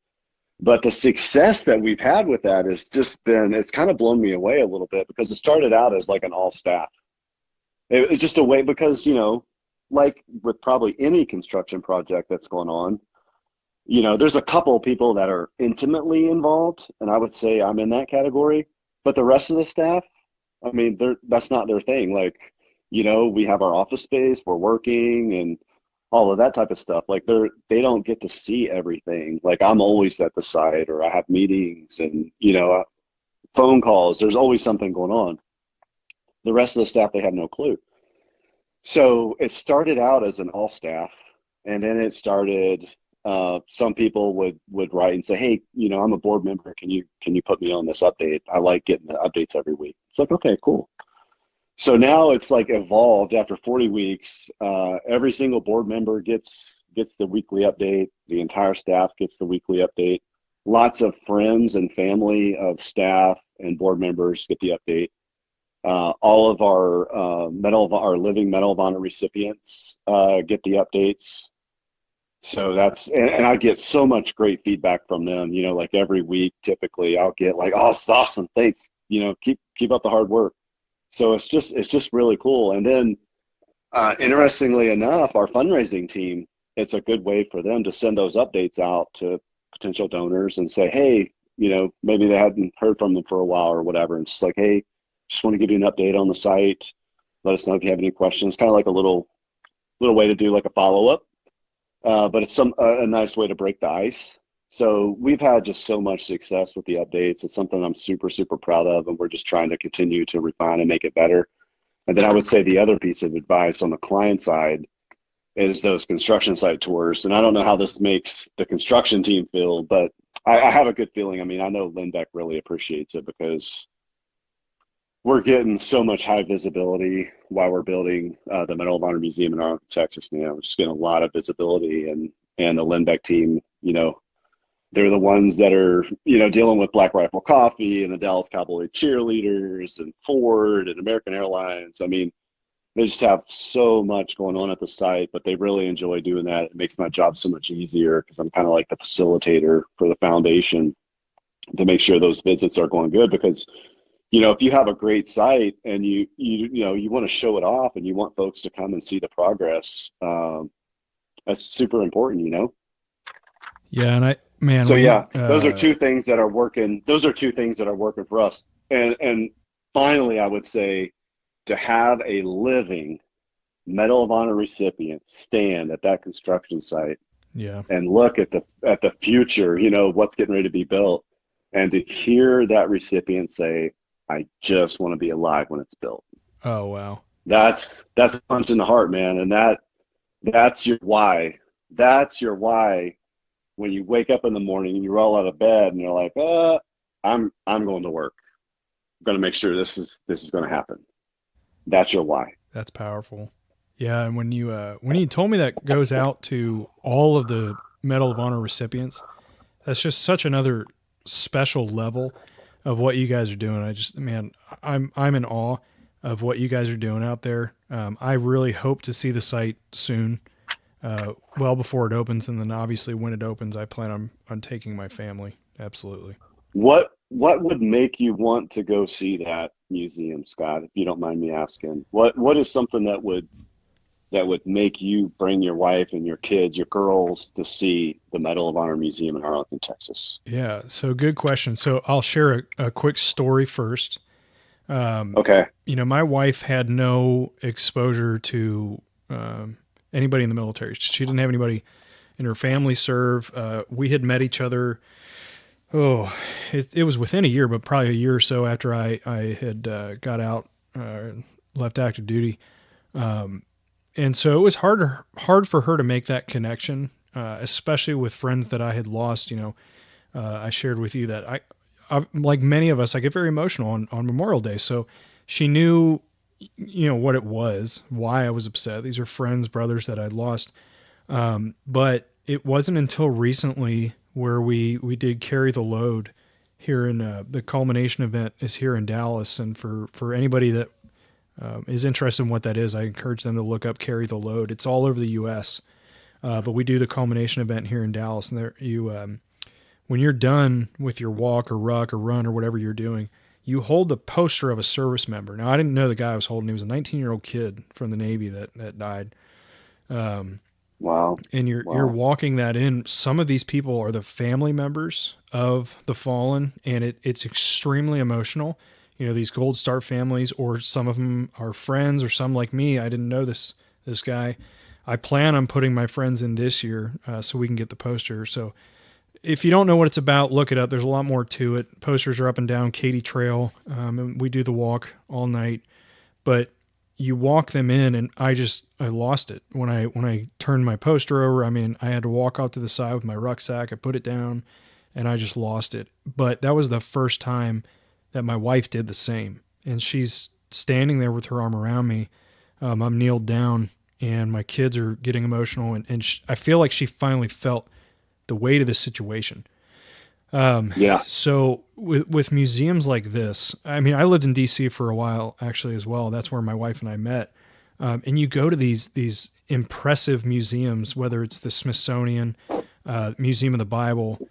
But the success that we've had with that has just been, it's kind of blown me away a little bit because it started out as like an all staff. It's just a way because, like with probably any construction project that's going on, there's a couple of people that are intimately involved, and I would say I'm in that category. But the rest of the staff, I mean, that's not their thing. Like, we have our office space, we're working and all of that type of stuff. Like they don't get to see everything. Like I'm always at the site or I have meetings and, phone calls. There's always something going on. The rest of the staff, they have no clue. So it started out as an all staff, and then it started, some people would write and say, hey, I'm a board member. Can you put me on this update? I like getting the updates every week. It's like, okay, cool. So now it's like evolved after 40 weeks. Every single board member gets the weekly update. The entire staff gets the weekly update. Lots of friends and family of staff and board members get the update. All of our living Medal of Honor recipients get the updates. So and I get so much great feedback from them. Like every week, typically I'll get like, oh, it's awesome, thanks. Keep up the hard work. So it's just really cool. And then, interestingly enough, our fundraising team, it's a good way for them to send those updates out to potential donors and say, hey, maybe they hadn't heard from them for a while or whatever. And it's like, hey, just want to give you an update on the site. Let us know if you have any questions. Kind of like a little way to do like a follow-up. But it's a nice way to break the ice. So we've had just so much success with the updates. It's something I'm super, super proud of, and we're just trying to continue to refine and make it better. And then I would say the other piece of advice on the client side is those construction site tours. And I don't know how this makes the construction team feel, but I have a good feeling. I mean, I know Lindbeck really appreciates it because we're getting so much high visibility while we're building the Medal of Honor Museum in Arlington, Texas. Man, we're just getting a lot of visibility, and the Lindbeck team, they're the ones that are, dealing with Black Rifle Coffee and the Dallas Cowboy cheerleaders and Ford and American Airlines. I mean, they just have so much going on at the site, but they really enjoy doing that. It makes my job so much easier because I'm kind of like the facilitator for the foundation to make sure those visits are going good. Because, if you have a great site and you want to show it off and you want folks to come and see the progress, that's super important. Yeah, and man. So yeah, those are two things that are working. Those are two things that are working for us. And finally, I would say, to have a living Medal of Honor recipient stand at that construction site, yeah, and look at the future, what's getting ready to be built, and to hear that recipient say, "I just want to be alive when it's built." Oh wow, that's a punch in the heart, man, and that's your why. That's your why. When you wake up in the morning and you roll out of bed and you're like, I'm going to work. I'm going to make sure this is going to happen. That's your why. That's powerful. Yeah, and when you told me that goes out to all of the Medal of Honor recipients, that's just such another special level of what you guys are doing. I'm in awe of what you guys are doing out there. I really hope to see the site soon, well before it opens, and then obviously when it opens, I plan on taking my family. Absolutely. What would make you want to go see that museum, Scott, if you don't mind me asking? What is something that would make you bring your wife and your kids, your girls, to see the Medal of Honor Museum in Arlington, Texas? Yeah, so good question. So I'll share a quick story first. Okay. My wife had no exposure to anybody in the military. She didn't have anybody in her family serve. We had met each other. It was within a year, but probably a year or so after I had got out, left active duty. And so it was hard for her to make that connection, especially with friends that I had lost. I shared with you that I like many of us, I get very emotional on Memorial Day. So she knew, what it was, why I was upset. These are friends, brothers that I'd lost. But it wasn't until recently where we did Carry the Load here in the culmination event is here in Dallas. And for anybody that is interested in what that is, I encourage them to look up Carry the Load. It's all over the U.S., but we do the culmination event here in Dallas. And there, when you're done with your walk or ruck or run or whatever you're doing, you hold the poster of a service member. Now, I didn't know the guy I was holding. He was a 19-year-old kid from the Navy that died. Wow. And you're walking that in. Some of these people are the family members of the fallen, and it's extremely emotional. These Gold Star families, or some of them are friends, or some like me. I didn't know this guy. I plan on putting my friends in this year so we can get the poster. So if you don't know what it's about, look it up. There's a lot more to it. Posters are up and down Katy Trail, and we do the walk all night. But you walk them in, and I lost it when I turned my poster over. I mean, I had to walk out to the side with my rucksack. I put it down, and I just lost it. But that was the first time that my wife did the same, and she's standing there with her arm around me. I'm kneeled down, and my kids are getting emotional, and I feel like she finally felt the weight of the situation. Yeah. So with museums like this, I mean, I lived in DC for a while actually as well. That's where my wife and I met. And you go to these impressive museums, whether it's the Smithsonian, Museum of the Bible.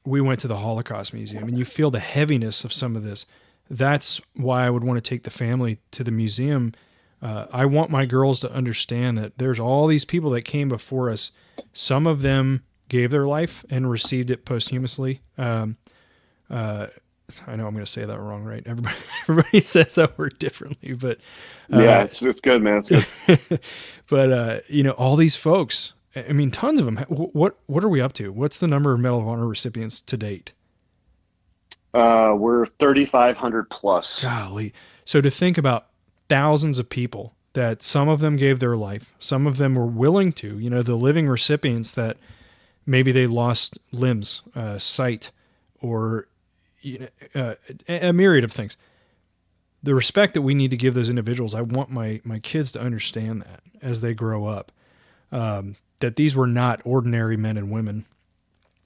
We went to the Holocaust Museum, and you feel the heaviness of some of this. That's why I would want to take the family to the museum. I want my girls to understand that there's all these people that came before us. Some of them gave their life and received it posthumously. I know I'm going to say that wrong, right? Everybody says that word differently, but yeah, it's good, man. It's good. But all these folks, I mean, tons of them. What are we up to? What's the number of Medal of Honor recipients to date? We're 3,500 plus. Golly. So to think about thousands of people that some of them gave their life, some of them were willing to, the living recipients that maybe they lost limbs, sight, or a myriad of things. the respect that we need to give those individuals, I want my kids to understand that as they grow up, that these were not ordinary men and women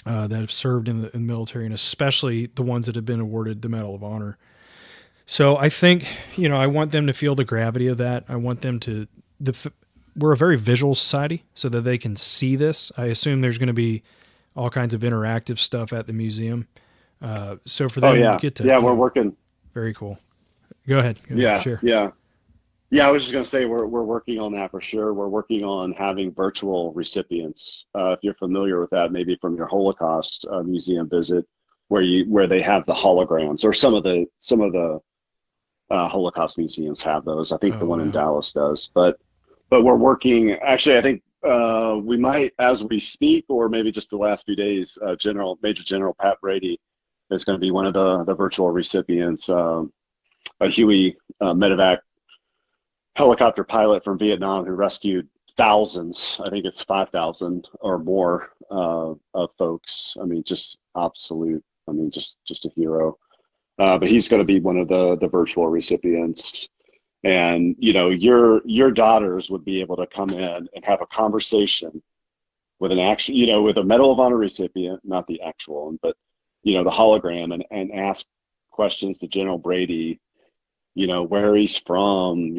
that have served in the military, and especially the ones that have been awarded the Medal of Honor. So I think, I want them to feel the gravity of that. I want them to, we're a very visual society, so that they can see this. I assume there's going to be all kinds of interactive stuff at the museum. So for them to get to, we're working. Very cool. Go ahead. Sure. Yeah, I was just going to say we're working on that for sure. We're working on having virtual recipients. If you're familiar with that, maybe from your Holocaust museum visit, where they have the holograms, or some of the Holocaust museums have those. I think the one in Dallas does. But we're working. Actually, I think we might, as we speak, or maybe just the last few days, Major General Pat Brady is going to be one of the virtual recipients. A Huey medevac helicopter pilot from Vietnam who rescued thousands, I think it's 5,000 or more of folks. I mean, just absolute, just a hero. But he's going to be one of the virtual recipients. And, your daughters would be able to come in and have a conversation with with a Medal of Honor recipient, not the actual one, but, the hologram, and ask questions to General Brady, where he's from,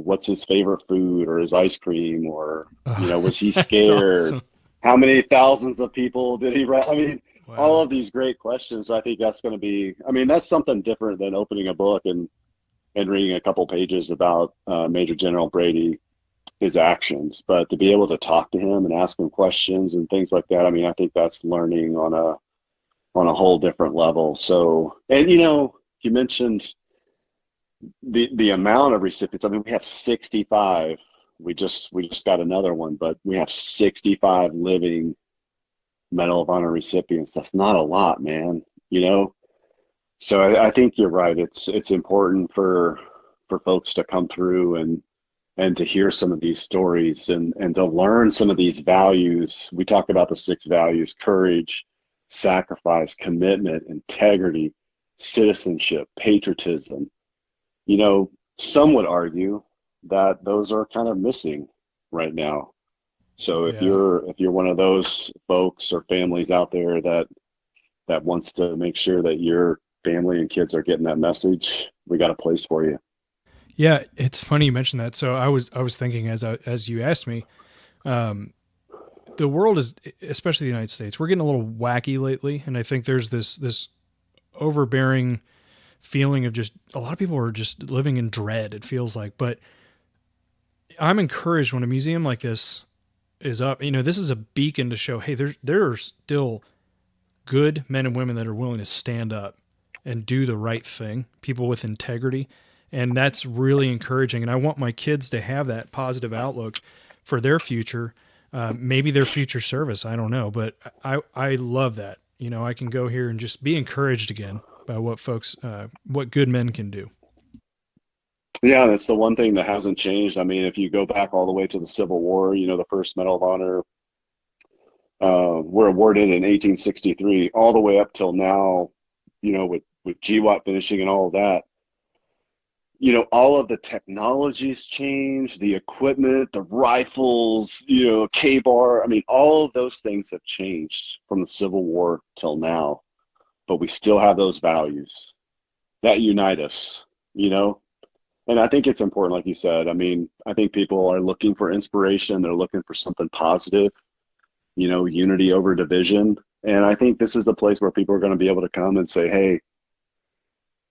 what's his favorite food or his ice cream, or, was he scared? Awesome. How many thousands of people did he write? Wow. All of these great questions. I think that's going to be, that's something different than opening a book and reading a couple pages about Major General Brady, his actions. But to be able to talk to him and ask him questions and things like that, I think that's learning on a whole different level. So, and you mentioned the amount of recipients. We have 65. We just got another one, but we have 65 living Medal of Honor recipients. That's not a lot, man. So I think you're right. It's important for folks to come through and to hear some of these stories and to learn some of these values. We talk about the 6 values: courage, sacrifice, commitment, integrity, citizenship, patriotism. Some would argue that those are kind of missing right now. So if you're one of those folks or families out there that wants to make sure that your family and kids are getting that message, we got a place for you. Yeah, it's funny you mentioned that. So I was thinking as you asked me, the world is, especially the United States, we're getting a little wacky lately, and I think there's this overbearing feeling of just a lot of people are just living in dread, it feels like. But I'm encouraged when a museum like this is up. This is a beacon to show, hey, there are still good men and women that are willing to stand up and do the right thing, people with integrity. And that's really encouraging. And I want my kids to have that positive outlook for their future, maybe their future service. I don't know, but I love that. I can go here and just be encouraged again by what good men can do. Yeah, that's the one thing that hasn't changed. If you go back all the way to the Civil War, the first Medal of Honor were awarded in 1863, all the way up till now, with GWAT finishing and all of that. All of the technologies changed, the equipment, the rifles, K-bar. All of those things have changed from the Civil War till now, but we still have those values that unite us, And I think it's important, like you said. I think people are looking for inspiration. They're looking for something positive, unity over division. And I think this is the place where people are going to be able to come and say, hey,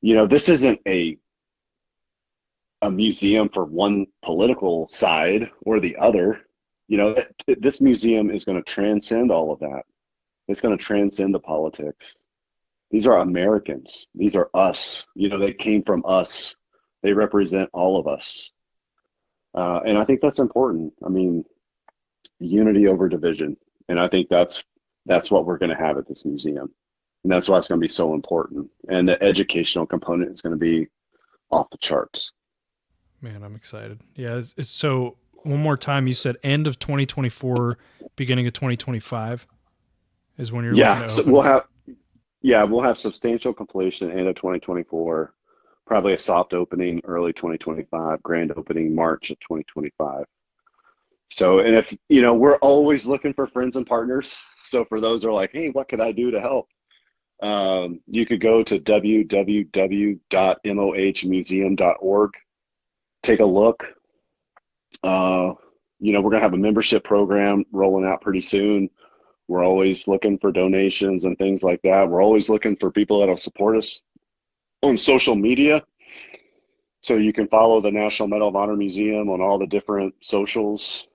this isn't a museum for one political side or the other. This museum is going to transcend all of that. It's going to transcend the politics. These are Americans. These are us. They came from us. They represent all of us. And I think that's important. Unity over division. And I think that's what we're going to have at this museum. And that's why it's going to be so important. And the educational component is going to be off the charts. Man, I'm excited. Yeah. So one more time, you said end of 2024, beginning of 2025 is when you're looking to open. We'll have substantial completion end of 2024. Probably a soft opening early 2025, grand opening March of 2025. So, and if, we're always looking for friends and partners. So for those who are like, hey, what could I do to help? You could go to www.mohmuseum.org, take a look. We're going to have a membership program rolling out pretty soon. We're always looking for donations and things like that. We're always looking for people that'll support us on social media. So you can follow the National Medal of Honor Museum on all the different socials.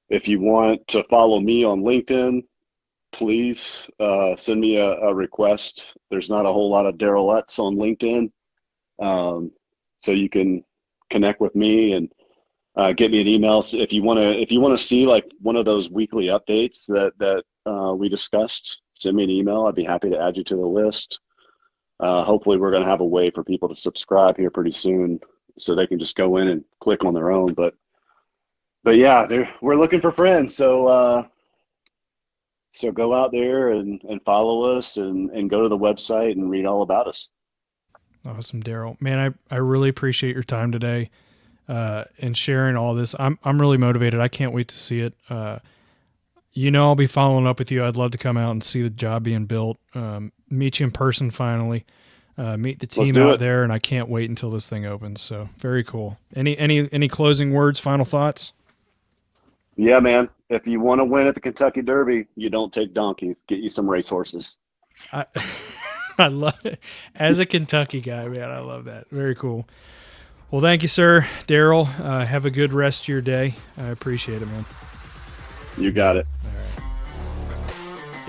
If you want to follow me on LinkedIn, please send me a request. There's not a whole lot of Darrell Utts on LinkedIn. So you can connect with me and get me an email. If you want to see like one of those weekly updates that we discussed, send me an email. I'd be happy to add you to the list. Hopefully we're going to have a way for people to subscribe here pretty soon so they can just go in and click on their own. But yeah, we're looking for friends. So go out there and follow us and go to the website and read all about us. Awesome, Darrell. Man, I really appreciate your time today and sharing all this. I'm really motivated. I can't wait to see it. I'll be following up with you. I'd love to come out and see the job being built, meet you in person finally, meet the team out there, and I can't wait until this thing opens. So very cool. Any closing words, final thoughts? Yeah, man. If you want to win at the Kentucky Derby, you don't take donkeys. Get you some racehorses. I love it. As a Kentucky guy, man, I love that. Very cool. Well, thank you, sir. Darrell, have a good rest of your day. I appreciate it, man. You got it. All right.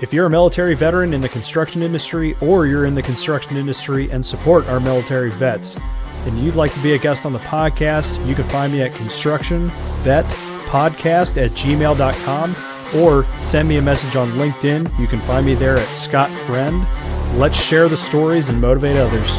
If you're a military veteran in the construction industry, or you're in the construction industry and support our military vets, and you'd like to be a guest on the podcast, you can find me at constructionvetpodcast@gmail.com, or send me a message on LinkedIn. You can find me there at Scott Friend. Let's share the stories and motivate others.